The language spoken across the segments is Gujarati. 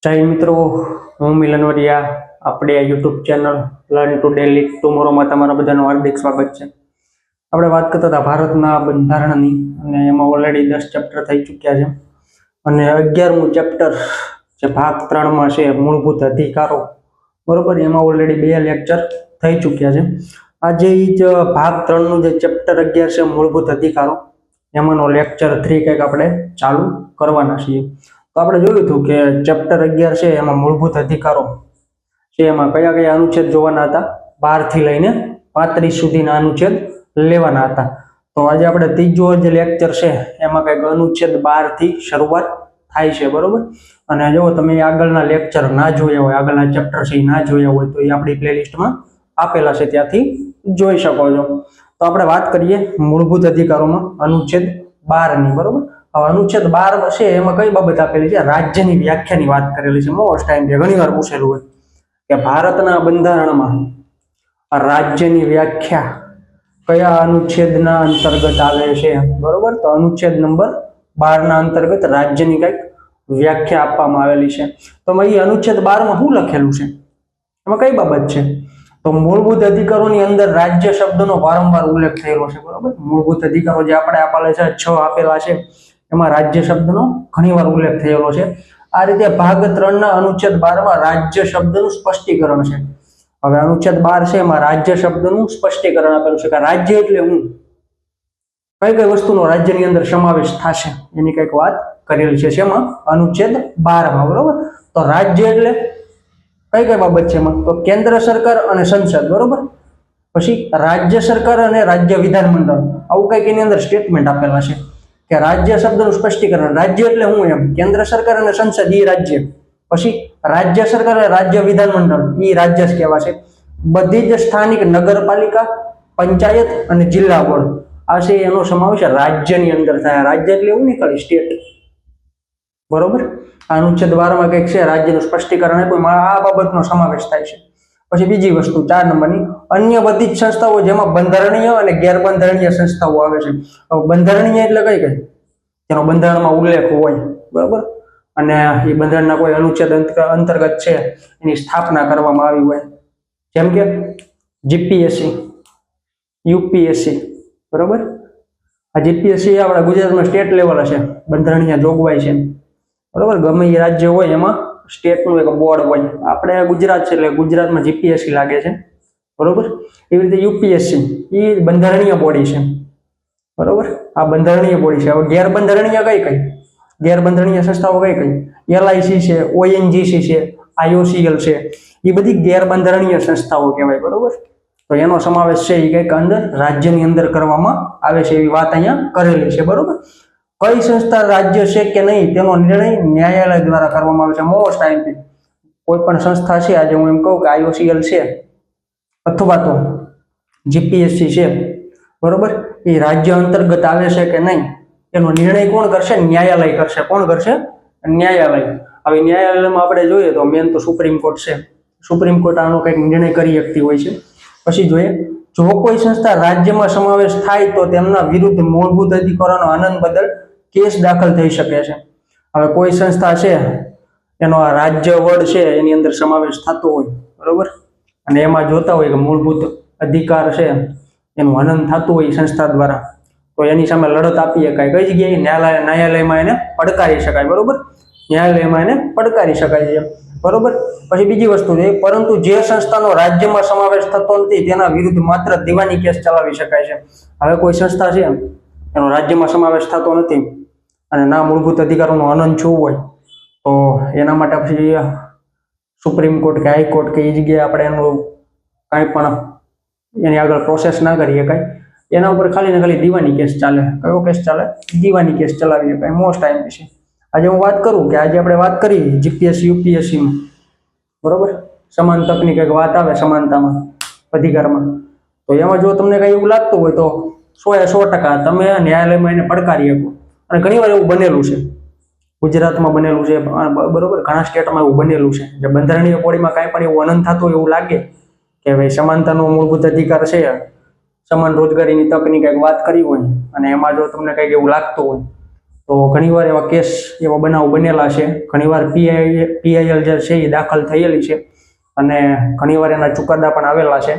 જય મિત્રો, હું મિલન વરિયા. આપણે આ YouTube channel learn to daily ટુમોરોમાં તમારા બધાનું હાર્દિક સ્વાગત છે. આપણે વાત કરતા હતા ભારતના બંધારણની, અને એમાં ઓલરેડી 10 ચેપ્ટર થઈ ચૂક્યા છે. અને 11મું ચેપ્ટર જે ભાગ 3માં છે મૂળભૂત અધિકારો, બરોબર, એમાં ઓલરેડી 2 લેક્ચર થઈ ચૂક્યા છે. આજે જ ભાગ 3નું જે ચેપ્ટર 11 છે મૂળભૂત અધિકારો, એમાંનો લેક્ચર 3 કંઈક આપણે ચાલુ કરવાના છીએ. તો આપણે જોયું હતું કે ચેપ્ટર 11 છે એમાં મૂળભૂત અધિકારો છે, એમાં કયા કયા અનુચ્છેદ જોવાના હતા. 12 થી લઈને 35 સુધીના અનુચ્છેદ લેવાના હતા. તો આજે આપણે ત્રીજો જે લેક્ચર છે એમાં કંઈક અનુચ્છેદ 12 થી શરૂઆત થાય છે, બરોબર. અને જો તમે આગળના લેક્ચર ના જોયા હોય, આગળના ચેપ્ટર છે ના જોયા હોય, તો એ આપણી પ્લેલિસ્ટમાં આપેલા છે, ત્યાંથી જોઈ શકો છો. તો આપણે વાત કરીએ મૂળભૂત અધિકારોમાં અનુચ્છેદ 12ની, બરોબર. અનુચ્છેદ 12 છે એમાં કઈ બાબત આપેલી છે? રાજ્યની વ્યાખ્યાની વાત કરેલી છે. મોસ્ટ ટાઈમ ઘણી વાર પૂછેલું હોય કે ભારતના બંધારણમાં રાજ્યની વ્યાખ્યા કયા અનુચ્છેદના અંતર્ગત આવે છે, બરોબર. તો અનુચ્છેદ નંબર 12 ના અંતર્ગત રાજ્યની કઈક વ્યાખ્યા આપવામાં આવેલી છે. તો એ અનુચ્છેદ 12 માં શું લખેલું છે, એમાં કઈ બાબત છે? તો મૂળભૂત અધિકારોની અંદર રાજ્ય શબ્દનો વારંવાર ઉલ્લેખ થયેલો છે, બરોબર. મૂળભૂત અધિકારો જે આપણે આપેલા છે 6 આપેલા છે, એમાં રાજ્ય શબ્દનો ઘણીવાર ઉલ્લેખ થયેલો છે. આ રીતે ભાગ 3 ના અનુચ્છેદ 12 માં રાજ્ય શબ્દનું સ્પષ્ટીકરણ છે. હવે અનુચ્છેદ 12 છે એમાં રાજ્ય શબ્દનું સ્પષ્ટીકરણ આપેલું છે કે રાજ્ય એટલે હું, કઈ કઈ વસ્તુનો રાજ્યની અંદર સમાવેશ થશે એની કઈક વાત કરેલી છે. શેમાં? અનુચ્છેદ 12 માં, બરોબર. તો રાજ્ય એટલે કઈ કઈ બાબત છે એમાં? તો કેન્દ્ર સરકાર અને સંસદ, બરોબર. પછી રાજ્ય સરકાર અને રાજ્ય વિધાનમંડળ, આવું કઈક એની અંદર સ્ટેટમેન્ટ આપેલા છે કે રાજ્ય શબ્દનું સ્પષ્ટીકરણ, રાજ્ય એટલે હું એમ, કેન્દ્ર સરકાર અને સંસદ એ રાજ્ય, પછી રાજ્ય સરકાર અને રાજ્ય વિધાનમંડળ એ રાજ્ય જ કહેવાશે. બધી જ સ્થાનિક નગરપાલિકા, પંચાયત અને જિલ્લા બોર્ડ, આ છે એનો સમાવેશ રાજ્યની અંદર થાય. રાજ્ય એટલે એવું નહીં ખાલી સ્ટેટ, બરોબર. અનુચ્છેદ 12 માં કંઈક છે રાજ્યનું સ્પષ્ટીકરણ આપ્યું, આ બાબતનો સમાવેશ થાય છે. પછી બીજી વસ્તુ 4 નંબરની, અન્ય બધી જ સંસ્થાઓ જેમાં બંધારણીય અને ગેરબંધારણીય સંસ્થાઓ આવે છે. બંધારણીય એટલે કઈ કઈ? જેનો બંધારણમાં ઉલ્લેખ હોય, બરોબર, અને એ બંધારણના કોઈ અનુચ્છેદ અંતર્ગત છે એની સ્થાપના કરવામાં આવી હોય, જેમ કે જીપીએસસી, યુપીએસસી, બરોબર. આ જીપીએસસી આપણા ગુજરાતમાં સ્ટેટ લેવલ હશે, બંધારણીય જોગવાઈ છે, બરોબર. ગમે એ રાજ્ય હોય એમાં સ્ટેટનું એક બોર્ડ હોય. આપણે ગુજરાત છે એટલે ગુજરાતમાં જીપીએસસી લાગે છે, બરોબર. એવી રીતે યુપીએસસી એ બંધારણીય બોડી છે, બરોબર. આ બંધારણીય બોડી છે. હવે ગેરબંધારણીય કઈ કઈ? ગેરબંધારણીય સંસ્થાઓ કઈ કઈ? એલઆઈસી છે, ઓએનજીસી છે, આઈઓસીએલ છે, એ બધી ગેરબંધારણીય સંસ્થાઓ કહેવાય, બરોબર. તો એનો સમાવેશ છે એ કઈક અંદર રાજ્યની અંદર કરવામાં આવે છે, એવી વાત અહીંયા કરેલી છે, બરોબર. કઈ સંસ્થા રાજ્ય છે કે નહીં તેનો નિર્ણય ન્યાયાલય દ્વારા કરવામાં આવે છે. મોસ્ટ ટાઈમથી કોઈ પણ સંસ્થા છે, આજે હું એમ કહું કે આઈઓસીએલ છે અથવા તો જીપીએસસી છે, બરોબર, એ રાજ્ય અંતર્ગત આવે છે કે નહીં એનો નિર્ણય કોણ કરશે? ન્યાયાલય કરશે. કોણ કરશે? ન્યાયાલય. હવે ન્યાયાલયમાં આપણે જોઈએ તો મેન તો સુપ્રીમ કોર્ટ છે. સુપ્રીમ કોર્ટ આનો કંઈક નિર્ણય કરી શકતી હોય છે. પછી જોઈએ, જો કોઈ સંસ્થા રાજ્યમાં સમાવેશ થાય તો તેમના વિરુદ્ધ મૂળભૂત અધિકારોનો આનંદ બદલ કેસ દાખલ થઈ શકે છે. હવે કોઈ સંસ્થા છે એનો આ રાજ્ય વડ છે એની અંદર સમાવેશ થતો હોય, બરોબર, અને એમાં જોતા હોય કે મૂળભૂત અધિકાર છે એનું હનન થતું હોય સંસ્થા દ્વારા, તો એની સામે લડત આપી શકાય. કઈ જગ્યાએ? ન્યાયાલયમાં એને પડકારી શકાય, બરોબર. ન્યાયાલયમાં એને પડકારી શકાય છે, બરોબર. પછી બીજી વસ્તુ છે, પરંતુ જે સંસ્થાનો રાજ્યમાં સમાવેશ થતો નથી તેના વિરુદ્ધ માત્ર દીવાની કેસ ચલાવી શકાય છે. હવે કોઈ સંસ્થા છે એનો રાજ્યમાં સમાવેશ થતો નથી અને ના મૂળભૂત અધિકારોનો હનન છું હોય, તો એના માટે પછી સુપ્રીમ કોર્ટ કે હાઈકોર્ટ કે એ જગ્યાએ આપણે એનું કાંઈ પણ એની આગળ પ્રોસેસ ના કરી શકાય. એના ઉપર ખાલી ને ખાલી દીવાની કેસ ચાલે. કયો કેસ ચાલે? દીવાની કેસ ચલાવી શકાય. મોસ્ટ ટાઈમ છે. આજે હું વાત કરું કે આજે આપણે વાત કરી જીપીએસસી યુપીએસસીમાં, બરોબર, સમાન તકની કંઈક વાત આવે સમાનતામાં અધિકારમાં, તો એમાં જો તમને કંઈ એવું લાગતું હોય તો 100% તમે ન્યાયાલયમાં એને પડકારી શકો. અને ઘણીવાર એવું બનેલું છે, ગુજરાતમાં બનેલું છે, બરોબર, ઘણા સ્ટેટમાં એવું બનેલું છે. જે બંધારણીય બોડીમાં કાંઈ પણ એવું અનંત થતું એવું લાગે કે ભાઈ સમાનતાનો મૂળભૂત અધિકાર છે, સમાન રોજગારીની તકની કંઈક વાત કરી હોય અને એમાં જો તમને કંઈક એવું લાગતું હોય તો ઘણીવાર એવા કેસ એવા બનાવ બનેલા છે, ઘણીવાર પીઆઈએલ જે છે એ દાખલ થયેલી છે અને ઘણીવાર એના ચુકાદા પણ આવેલા છે.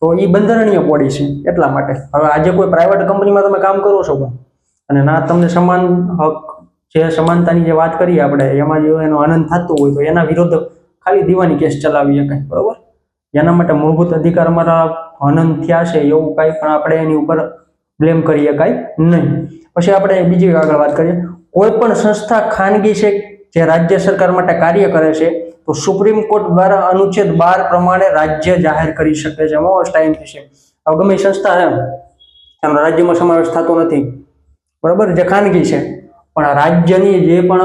તો એ બંધારણીય બોડી છે એટલા માટે. હવે આજે કોઈ પ્રાઇવેટ કંપનીમાં તમે કામ કરો છો અને ના તમને સમાન હક, જે સમાનતાની જે વાત કરીએ આપણે, એમાં જો એનો આનંદ થતો હોય તો એના વિરુદ્ધ ખાલી દીવાની કેસ ચલાવી શકાય, બરોબર. એના માટે મૂળભૂત અધિકાર અમારા હનન થયા છે એવું કાંઈ પણ આપણે એની ઉપર બ્લેમ કરી શકાય નહીં. પછી આપણે બીજી આગળ વાત કરીએ, કોઈ પણ સંસ્થા ખાનગી છે જે રાજ્ય સરકાર માટે કાર્ય કરે છે તો સુપ્રીમ કોર્ટ દ્વારા અનુચ્છેદ 12 પ્રમાણે રાજ્ય જાહેર કરી શકે છે. મોસ્ટ ટાઈમ છે. હવે ગમે સંસ્થા છે એનો રાજ્યમાં સમાવેશ થતો નથી, બરાબર, જે ખાનગી છે, પણ રાજ્યની જે પણ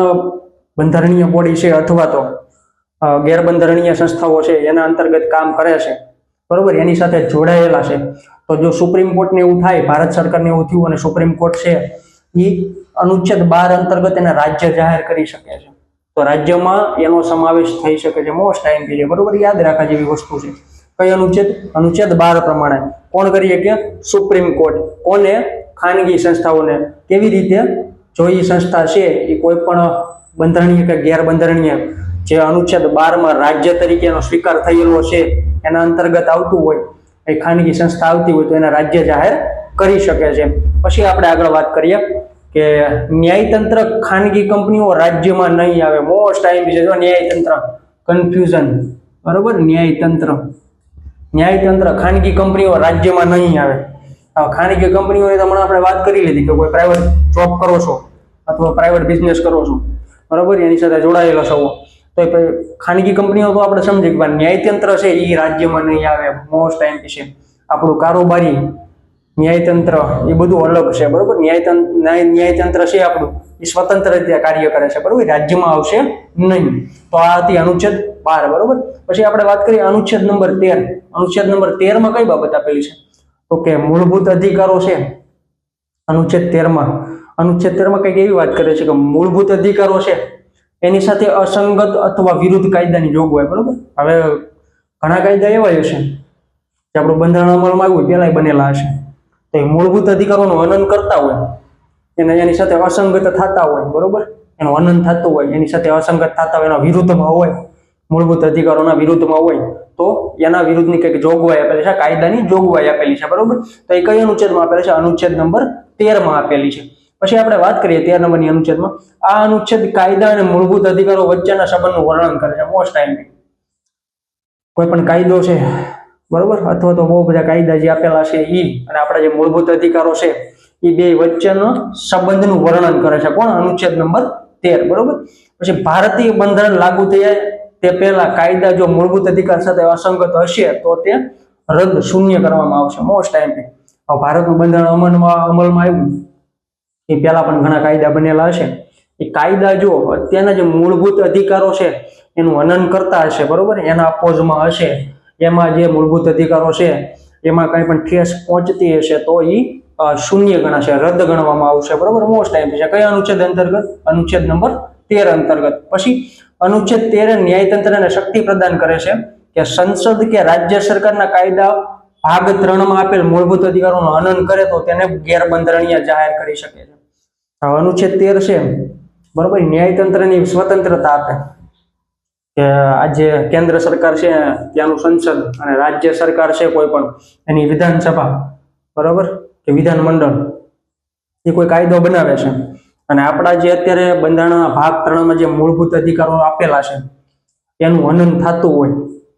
બંધારણીય બોડી છે અથવા તો ગેરબંધારણીય સંસ્થાઓ છે એના અંતર્ગત કામ કરે છે, બરોબર, એની સાથે જોડાયેલા છે. તો જો સુપ્રીમ કોર્ટને એવું થાય, ભારત સરકારને એવું થયું અને સુપ્રીમ કોર્ટ છે એ અનુચ્છેદ 12 અંતર્ગત એને રાજ્ય જાહેર કરી શકે છે, તો રાજ્યમાં એનો સમાવેશ થઈ શકે છે. મોસ્ટ ટાઈમ છે, બરોબર, યાદ રાખવા જેવી વસ્તુ છે. કઈ અનુચ્છેદ? અનુચ્છેદ 12 પ્રમાણે કોણ કરી શકે? Supreme court. કોને? ખાનગી સંસ્થાઓને. કેવી રીતે? જો એ સંસ્થા છે એ કોઈ પણ બંધારણીય કે ગેરબંધારણીય જે અનુચ્છેદ 12 રાજ્ય તરીકેનો સ્વીકાર થયેલો છે એના અંતર્ગત આવતું હોય, એ ખાનગી સંસ્થા આવતી હોય તો એને રાજ્ય જાહેર કરી શકે છે. પછી આપણે આગળ વાત કરીએ કે ન્યાયતંત્ર ખાનગી કંપનીઓ રાજ્યમાં નહીં આવે. મોસ્ટ ટાઈમ છે જો ન્યાયતંત્ર કન્ફ્યુઝન, બરોબર, ન્યાયતંત્ર ખાનગી કંપનીઓ રાજ્યમાં નહીં આવે. ખાનગી કંપનીઓની તો હમણાં આપણે વાત કરી લીધી કે કોઈ પ્રાઇવેટ જોબ કરો છો અથવા પ્રાઇવેટ બિઝનેસ કરો છો, બરોબર, એની સાથે જોડાયેલા છો, તો ખાનગી કંપનીઓ તો આપણે સમજી કે ન્યાયતંત્ર છે એ રાજ્યમાં નહીં આવે. મોસ્ટ ટાઈમ છે આપણું કારોબારી ન્યાયતંત્ર એ બધું અલગ છે, બરોબર. ન્યાયતંત્ર છે આપણું એ સ્વતંત્ર રીતે કાર્ય કરે છે, બરોબર, રાજ્યમાં આવશે નહીં. તો આ હતી અનુચ્છેદ 12, બરોબર. પછી આપણે વાત કરીએ અનુચ્છેદ નંબર 13. અનુચ્છેદ નંબર 13 માં કઈ બાબત આપેલી છે? તો કે મૂળભૂત અધિકારો છે. અનુચ્છેદ 13 માં કઈક એવી વાત કરે છે કે મૂળભૂત અધિકારો છે એની સાથે અસંગત અથવા વિરુદ્ધ કાયદાની જોગવાઈ, બરોબર. હવે ઘણા કાયદા એવા હશે જે આપણું બંધારણ અમલમાં આવ્યું પેલા બનેલા હશે, તો એ મૂળભૂત અધિકારોનું હનન કરતા હોય, એની સાથે અસંગત થતા હોય, બરોબર, એનું હનન થતું હોય, એની સાથે અસંગત થતા હોય, એના વિરુદ્ધમાં હોય, મૂળભૂત અધિકારોના વિરુદ્ધમાં હોય, તો એના વિરુદ્ધની કંઈક જોગવાઈ આપેલી છે, કાયદાની જોગવાઈ આપેલી છે, બરોબર. તો એ કઈ અનુચ્છેદમાં આપેલી છે? અનુચ્છેદ નંબર 13 માં આપેલી છે. પછી આપણે વાત કરીએ 13 નંબરની અનુચ્છેદમાં. આ અનુચ્છેદ કાયદા અને મૂળભૂત અધિકારો વચ્ચેના સંબંધનું વર્ણન કરે છે. મોસ્ટ ટાઈમ કોઈ પણ કાયદો છે, બરોબર, અથવા તો બહુ બધા કાયદા જે આપેલા છે ઈ અને આપણા જે મૂળભૂત અધિકારો છે એ બે વચ્ચેનો સંબંધનું વર્ણન કરે છે. કોણ? અનુચ્છેદ નંબર 13, બરોબર. પછી ભારતીય બંધારણ લાગુ થયા તે પહેલા કાયદા જો મૂળભૂત અધિકાર સાથે અસંગત હશે તો તે રદ શૂન્ય કરવામાં આવશે. મોસ્ટ ટાઈમ ભારતનું બંધારણ અમલમાં આવ્યું એ પહેલા પણ ઘણા કાયદા બનેલા હશે. એ કાયદા જો અત્યારના જે મૂળભૂત અધિકારો છે એનું હનન કરતા હશે, બરોબર, એના અપોઝમાં હશે, એમાં જે મૂળભૂત અધિકારો છે એમાં કંઈ પણ ઠેસ પહોંચતી હશે તો એ શૂન્ય ગણાશે, રદ ગણવામાં આવશે, બરોબર. મોસ્ટ ટાઈમ છે કયા અનુચ્છેદ અંતર્ગત? અનુચ્છેદ નંબર 13 અંતર્ગત. પછી અનુચ્છેદ 13 ન્યાયતંત્રને શક્તિ પ્રદાન કરે છે કે સંસદ કે રાજ્ય સરકારના કાયદા ભાગ 3 માં આપેલ મૂળભૂત અધિકારોનું હનન કરે તો તેને ગેરબંધારણીય જાહેર કરી શકે છે. અનુચ્છેદ 13 છે, બરોબર, ન્યાયતંત્રની સ્વતંત્રતા આપે કે આજે કેન્દ્ર સરકાર છે ત્યાંનું સંસદ અને રાજ્ય સરકાર છે કોઈ પણ એની વિધાનસભા, બરોબર, કે વિધાનમંડળ એ કોઈ કાયદો બનાવે છે અને આપણા જે અત્યારે બંધારણના ભાગ 3 માં જે મૂળભૂત અધિકારો આપેલા છે એનું હનન થતું હોય,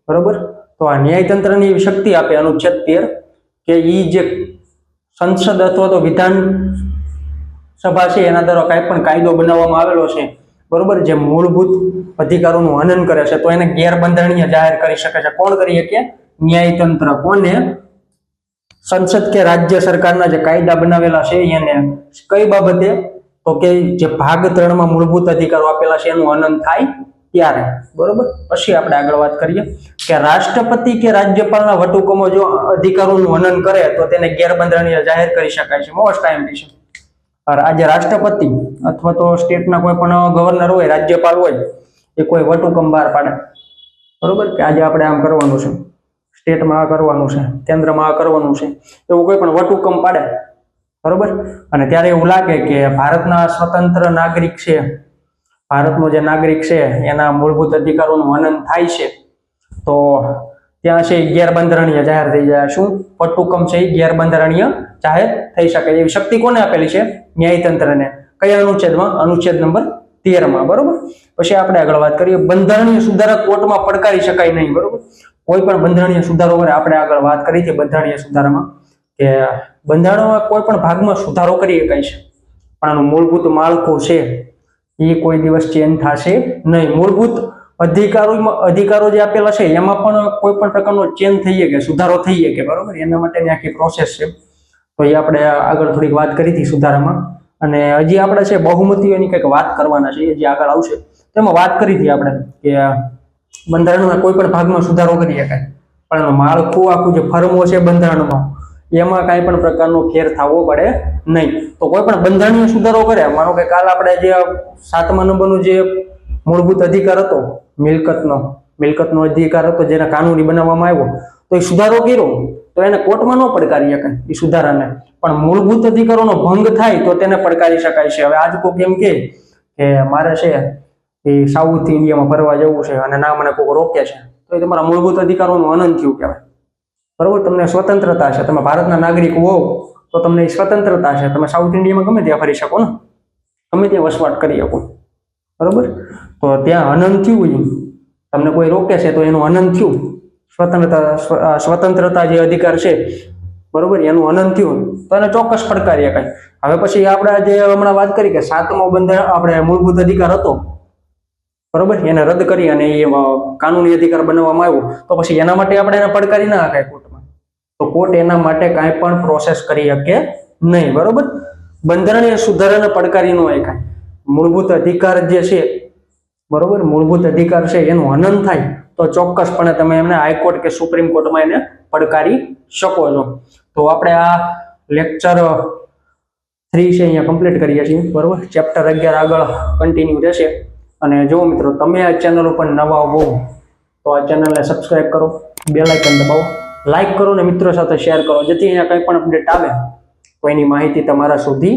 બરોબર, તો આ ન્યાયતંત્રની શક્તિ આપે અનુચ્છેદ 13 કે ઈ જે સંસદ અથવા તો વિધાન સભા છે એના દ્વારા કાંઈ પણ કાયદો બનાવવામાં આવેલો છે, બરોબર, જે મૂળભૂત અધિકારોનું હનન કરે છે તો એને ગેરબંધારણીય જાહેર કરી શકે છે. કોણ કરી શકે? ન્યાયતંત્ર. કોને? સંસદ કે રાજ્ય સરકારના જે કાયદા બનાવેલા છે એને કઈ બાબતે? તો કે જે ભાગ 3 માં મૂળભૂત અધિકારો આપેલા છે એનું હનન થાય ત્યારે, બરોબર. પછી આપણે આગળ વાત કરીએ કે રાષ્ટ્રપતિ કે રાજ્યપાલના વટહુકમો જો અધિકારોનું હનન કરે તો તેને ગેરબંધારણીય જાહેર કરી શકાય છે. મોસ્ટ ટાઈમ છે આજે રાષ્ટ્રપતિ અથવા તો સ્ટેટના કોઈ પણ ગવર્નર હોય, રાજ્યપાલ હોય, એ કોઈ વટહુકમ બહાર પાડે, બરોબર, કે આજે આપણે આમ કરવાનું છે, સ્ટેટમાં આ કરવાનું છે, કેન્દ્રમાં આ કરવાનું છે, એવું કોઈ પણ વટહુકમ પાડે બરોબર. અને ત્યારે એવું લાગે કે ભારતના સ્વતંત્ર નાગરિક છે, ભારતનો જે નાગરિક છે એના મૂળભૂત અધિકારોનું હનન થાય છે, તો ત્યાં છે ગેરબંધારણીય જાહેર થઈ જાય. શું વટહુકમ છે એ ગેરબંધારણીય જાહેર થઈ શકે એવી શક્તિ કોને આપેલી છે? ન્યાયતંત્રને. કયા અનુચ્છેદમાં? અનુચ્છેદ નંબર 13 માં. બરોબર. પછી આપણે આગળ વાત કરીએ, બંધારણીય સુધારા કોર્ટમાં પડકારી શકાય નહીં. બરોબર. કોઈ પણ બંધારણીય સુધારો કરે, આપણે આગળ વાત કરી હતી બંધારણીય સુધારામાં કે બંધારણમાં કોઈ પણ ભાગમાં સુધારો કરી શકાય છે, પણ આનું મૂળભૂત માળખું છે એ કોઈ દિવસ ચેન્જ થશે નહીં. મૂળભૂત અધિકારો જે આપેલા છે એમાં પણ કોઈ પણ પ્રકારનો ચેન્જ થઈ શકે, સુધારો થઈ શકે. બરોબર. એના માટેની આખી પ્રોસેસ છે, તો એ આપણે આગળ થોડીક વાત કરી હતી સુધારામાં. અને હજી આપણે છે બહુમતીઓની કંઈક વાત કરવાના છે, જે આગળ આવશે તેમાં વાત કરી હતી આપણે કે બંધારણના કોઈ પણ ભાગમાં સુધારો કરી શકાય, પણ એનું માળખું આખું જે ફરમો છે બંધારણમાં એમાં કાંઈ પણ પ્રકારનો ફેર થવો પડે નહીં. તો કોઈ પણ બંધારણીય સુધારો કરે, માનો કે કાલ આપણે જે 7મા નંબરનું જે મૂળભૂત અધિકાર હતો મિલકતનો અધિકાર હતો, જેને કાનૂની બનાવવામાં આવ્યો, તો એ સુધારો કર્યો તો એને કોર્ટમાં ન પડકારી શકાય એ સુધારાને, પણ મૂળભૂત અધિકારોનો ભંગ થાય તો તેને પડકારી શકાય છે. હવે આજ કોઈ કેમ કે મારે છે એ સાઉથ ઇન્ડિયામાં ફરવા જવું છે અને ના મને કોઈ રોકે છે, તો એ તમારા મૂળભૂત અધિકારોનું હનન થયું કહેવાય. બરોબર. તમને સ્વતંત્રતા છે, તમે ભારતના નાગરિક હોવ તો તમને સ્વતંત્રતા છે, તમે સાઉથ ઇન્ડિયામાં ગમે ત્યાં ફરી શકો ને, ગમે ત્યાં વસવાટ કરી શકો. બરોબર. તો ત્યાં હનન થયું, તમને કોઈ રોકે છે તો એનું હનન થયું, સ્વતંત્રતા જે અધિકાર છે, બરોબર, એનું હનન થયું તો એને ચોક્કસ પડકારી શકાય. હવે પછી આપણે જે હમણાં વાત કરી કે 7મો બંધારણ આપણે મૂળભૂત અધિકાર હતો, બરોબર, એને રદ કરી અને એ કાનૂની અધિકાર બનાવવામાં આવ્યો, તો પછી એના માટે આપણે એને પડકારી ના શકાય કોર્ટમાં, તો કોર્ટ એના માટે કાંઈ પણ પ્રોસેસ કરી શકે નહીં. બરોબર. બંધારણીય સુધારાને પડકારી ન શકાય. મૂળભૂત અધિકાર જે છે, બરોબર, મૂળભૂત અધિકાર છે એનું હનન થાય તો ચોક્કસપણે તમે એમને હાઈકોર્ટ કે સુપ્રીમ કોર્ટમાં એને પડકારી શકો છો. તો આપણે આ લેક્ચર 3 છે અહીંયા કમ્પ્લીટ કરીએ છીએ. બરોબર. ચેપ્ટર 11 આગળ કન્ટિન્યુ રહેશે. અને જો મિત્રો તમે આ ચેનલ ઉપર નવા હો તો આ ચેનલને સબસ્ક્રાઇબ કરો, બેલ આઇકન દબાવો, લાઈક કરો અને મિત્રો સાથે શેર કરો, જેથી અહીંયા કંઈ પણ અપડેટ આવે તો એની માહિતી તમારા સુધી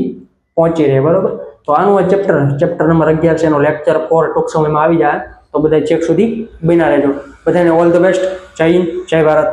પહોંચી રહે. બરોબર. તો આનું આ ચેપ્ટર નંબર 11 છે, એનો લેક્ચર 4 ટૂંક સમયમાં આવી જાય, તો બધા ચેક સુધી બન્યા રહેજો. બધાને ઓલ ધ બેસ્ટ. જય હિન્દ, જય ભારત.